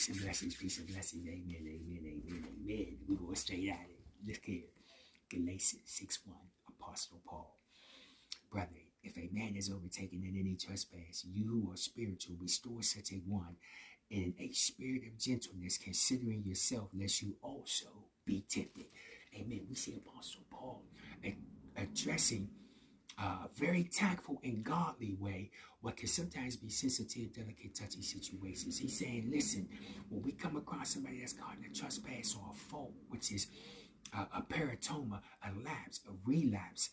Peace and blessings, peace and blessings. Amen, amen, amen, amen. We go straight at it. Look here. Galatians 6:1, Apostle Paul. Brother, if a man is overtaken in any trespass, you who are spiritual, restore such a one in a spirit of gentleness, considering yourself, lest you also be tempted. Amen. We see Apostle Paul addressing a very tactful and godly way what can sometimes be sensitive, delicate, touchy situations. He's saying, listen, when we come across somebody that's caught in a trespass or a fault, which is a peritoma, a lapse, a relapse,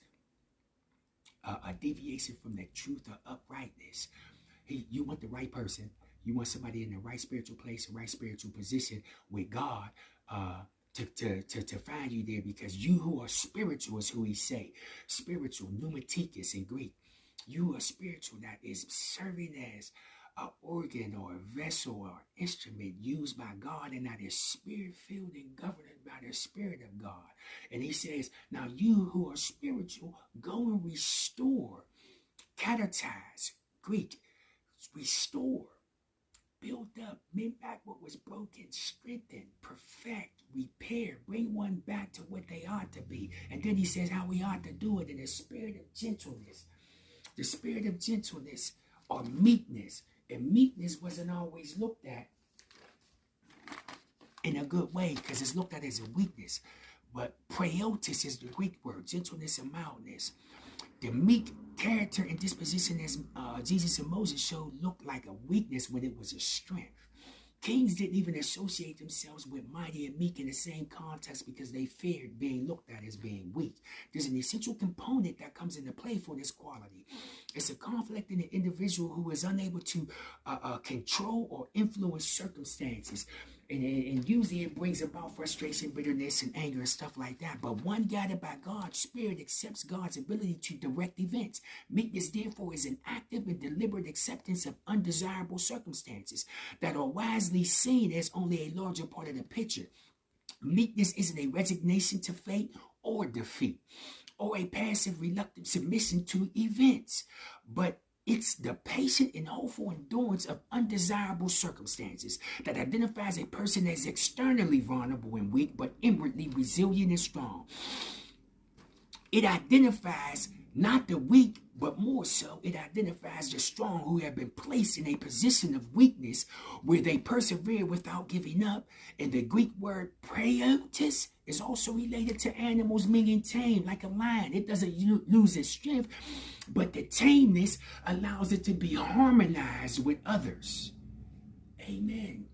a deviation from the truth or uprightness, you want the right person. You want somebody in the right spiritual place, the right spiritual position with God, to find you there, because you who are spiritual is who he say. Spiritual, pneumatikos in Greek. You are spiritual, that is serving as an organ or a vessel or instrument used by God, and that is spirit-filled and governed by the Spirit of God. And he says, now you who are spiritual, go and restore, catechise, Greek, restore, build up, mend back what was broken, strengthen, perfect, repair, bring one back to what they ought to be. And then he says how we ought to do it in a spirit of gentleness. The spirit of gentleness or meekness. And meekness wasn't always looked at in a good way, because it's looked at as a weakness. But praeotis is the Greek word, gentleness and mildness. The meek character and disposition, as Jesus and Moses showed, looked like a weakness when it was a strength. Kings didn't even associate themselves with mighty and meek in the same context because they feared being looked at as being weak. There's an essential component that comes into play for this quality. It's a conflict in an individual who is unable to control or influence circumstances. And usually it brings about frustration, bitterness, and anger and stuff like that. But one guided by God's Spirit accepts God's ability to direct events. Meekness, therefore, is an active and deliberate acceptance of undesirable circumstances that are wisely seen as only a larger part of the picture. Meekness isn't a resignation to fate or defeat, or a passive, reluctant submission to events, but it's the patient and hopeful endurance of undesirable circumstances that identifies a person as externally vulnerable and weak, but inwardly resilient and strong. It identifies not the weak, but more so, it identifies the strong who have been placed in a position of weakness where they persevere without giving up. And the Greek word praeotis is also related to animals, meaning tame, like a lion. It doesn't lose its strength, but the tameness allows it to be harmonized with others. Amen.